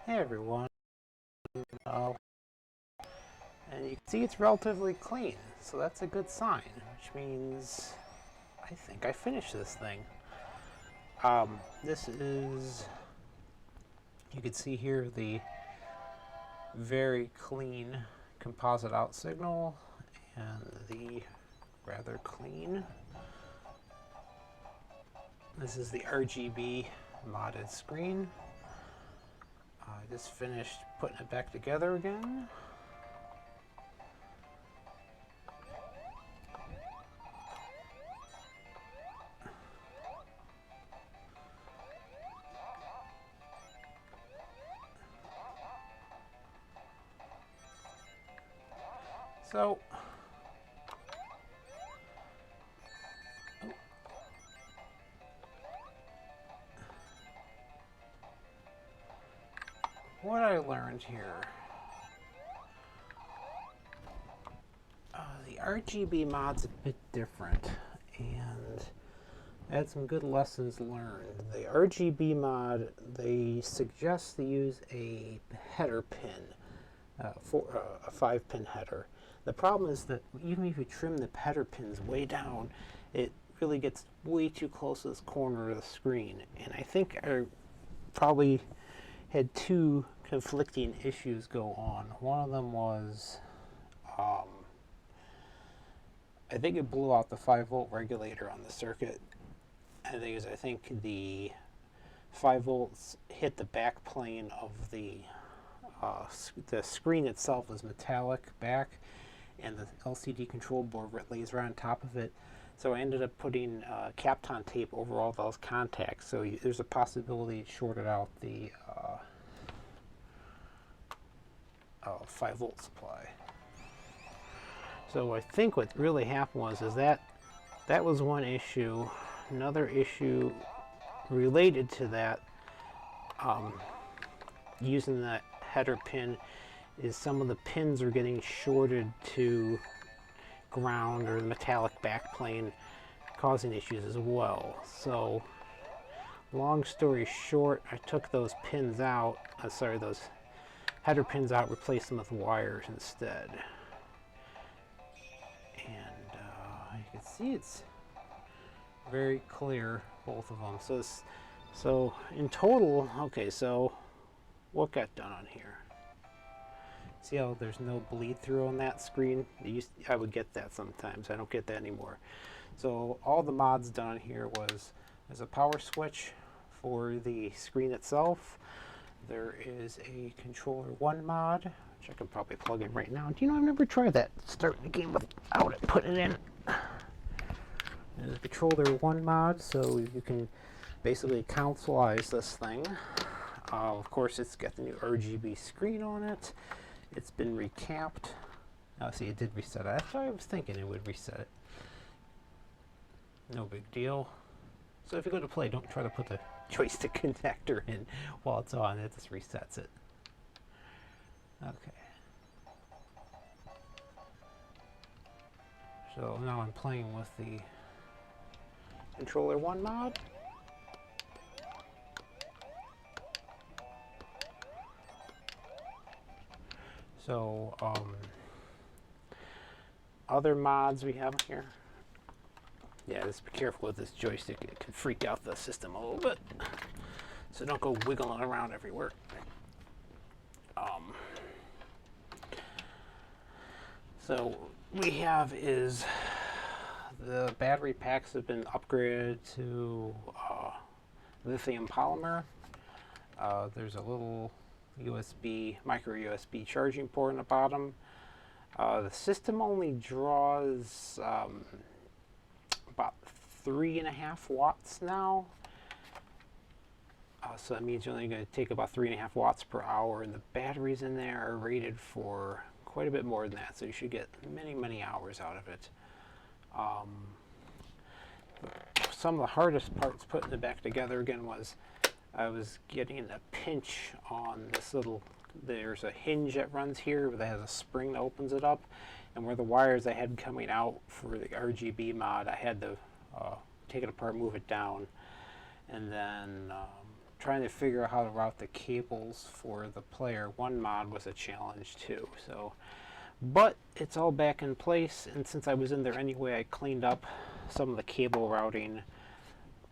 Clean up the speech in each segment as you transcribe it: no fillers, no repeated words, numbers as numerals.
Hey everyone, uh, and you can see it's relatively clean, so that's a good sign, which means I think I finished this thing. This is, you can see here the very clean composite out signal and the rather clean. This is the RGB modded screen. I just finished putting it back together again. So, what I learned here, the RGB mod's a bit different, and I had some good lessons learned. The RGB mod, they suggest to use a header pin, for a 5-pin header. The problem is that even if you trim the header pins way down, it really gets way too close to this corner of the screen. And I think I probably had two conflicting issues go on. One of them was, I think it blew out the 5-volt regulator on the circuit. And I think the 5 volts hit the back plane of the screen itself is metallic back, and the LCD control board lays right on top of it. So I ended up putting Kapton tape over all those contacts. So there's a possibility it shorted out the 5-volt supply. So I think what really happened was that was one issue. Another issue related to that, using that header pin, is some of the pins are getting shorted to ground or the metallic backplane, causing issues as well. So long story short, I took those pins out, those header pins out, replaced them with wires instead. And you can see it's very clear, both of them. So in total, okay, so what got done on here? See how there's no bleed through on that screen? I would get that sometimes. I don't get that anymore. So all the mods done here was, there's a power switch for the screen itself. There is a controller 1 mod, which I can probably plug in right now. Do you know, I've never tried that, starting the game without it, putting it in. There's a controller 1 mod, so you can basically consoleize this thing. Of course, it's got the new RGB screen on it. It's been recapped. Oh, see, it did reset it. That's why I was thinking it would reset it. No big deal. So if you go to play, don't try to put the joystick connector in while it's on. It just resets it. Okay. So now I'm playing with the controller 1 mod. So, other mods we have here. Yeah, just be careful with this joystick. It can freak out the system a little bit. So don't go wiggling around everywhere. So we have is the battery packs have been upgraded to lithium polymer. There's a little micro USB charging port in the bottom. The system only draws about 3.5 watts now. So that means you're only going to take about 3.5 watts per hour, and the batteries in there are rated for quite a bit more than that, so you should get many, many hours out of it. Some of the hardest parts putting it back together again was I was getting a pinch on this little, there's a hinge that runs here that has a spring that opens it up, and where the wires I had coming out for the RGB mod, I had to take it apart, move it down, and then trying to figure out how to route the cables for the player. One mod was a challenge too. So, but it's all back in place, and since I was in there anyway, I cleaned up some of the cable routing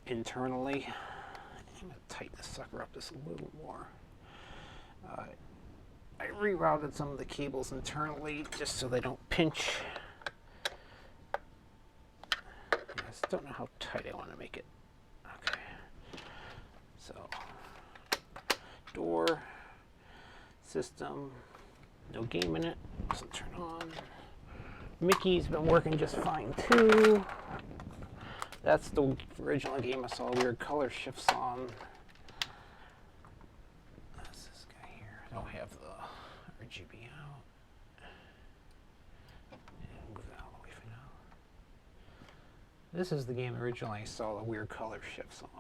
internally. I'm going to tighten this sucker up just a little more. I rerouted some of the cables internally just so they don't pinch. I just don't know how tight I want to make it. Okay. So, door, system, no game in it, so turn on. Mickey's been working just fine too. That's the original game I saw weird color shifts on. That's this guy here. I don't have the RGB out. And move that all the way for now. This is the game originally I saw the weird color shifts on.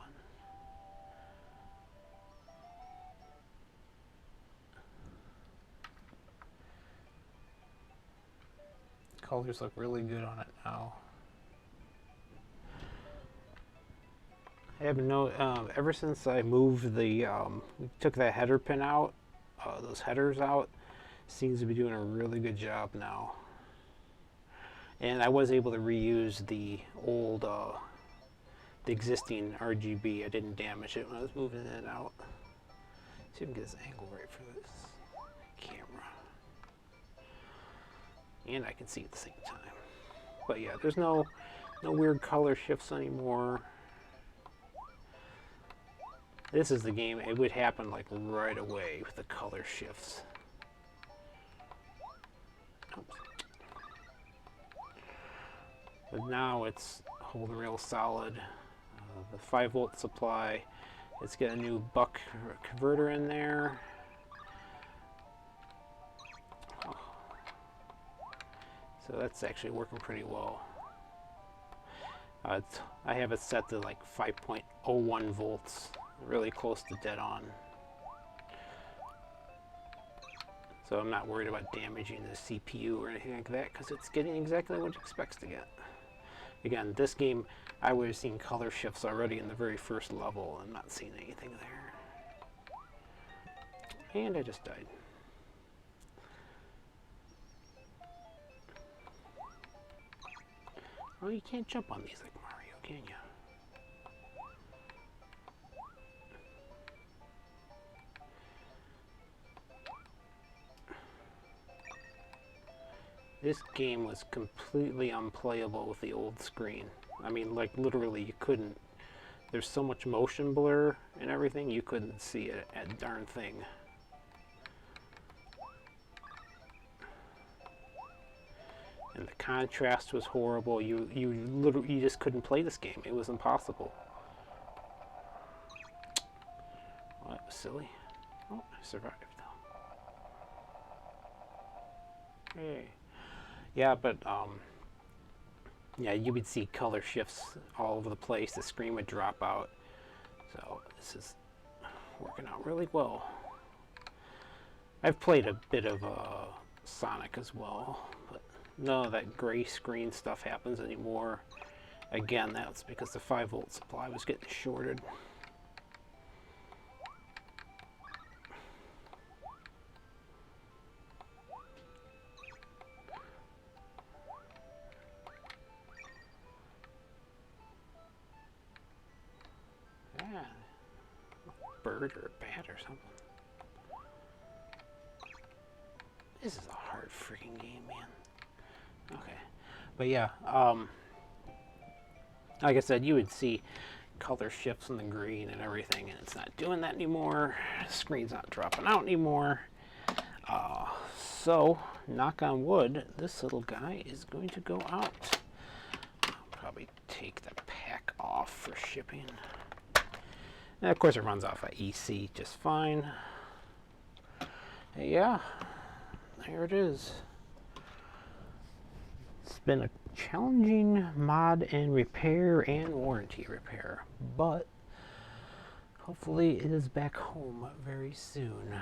Colors look really good on it now. I have ever since I moved the, we took that header pin out, those headers out, seems to be doing a really good job now. And I was able to reuse the old, the existing RGB. I didn't damage it when I was moving it out. See if I can get this angle right for this camera. And I can see at the same time. But yeah, there's no weird color shifts anymore. This is the game, it would happen like right away with the color shifts. Oops. But now it's holding real solid. The 5-volt supply, it's got a new buck converter in there. So that's actually working pretty well. I have it set to like 5.01 volts, really close to dead on. So I'm not worried about damaging the CPU or anything like that because it's getting exactly what it expects to get. Again, this game, I would have seen color shifts already in the very first level. I'm not seeing anything there. And I just died. Well, you can't jump on these like Mario, can you? This game was completely unplayable with the old screen. I mean, like literally you couldn't, there's so much motion blur and everything, you couldn't see a darn thing. And the contrast was horrible. You literally just couldn't play this game. It was impossible. Well, that was silly. Oh, I survived though. Hey. Yeah, but yeah, you would see color shifts all over the place. The screen would drop out. So this is working out really well. I've played a bit of Sonic as well, but none of that gray screen stuff happens anymore. Again, that's because the 5-volt supply was getting shorted. Yeah, a bird or a bat or something. This is a hard freaking game, man. Okay, but yeah, like I said, you would see color shifts in the green and everything, and it's not doing that anymore. The screen's not dropping out anymore. So, knock on wood, this little guy is going to go out. I'll probably take the pack off for shipping. And of course it runs off of EC just fine. Yeah, there it is. It's been a challenging mod and repair and warranty repair, but hopefully it is back home very soon.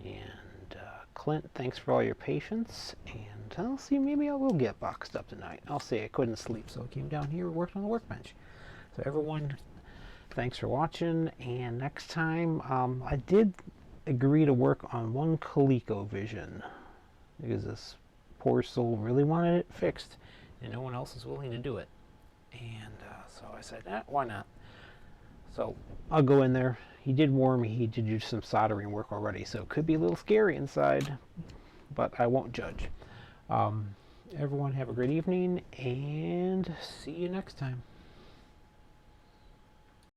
And Clint, thanks for all your patience, and I'll see, maybe I will get boxed up tonight. I'll see, I couldn't sleep, so I came down here and worked on the workbench. So everyone, Thanks for watching, and next time, I did agree to work on one ColecoVision because this poor soul really wanted it fixed and no one else is willing to do it. And so I said, why not? So I'll go in there. He did warn me he did do some soldering work already, so it could be a little scary inside, but I won't judge. Everyone have a great evening, and see you next time.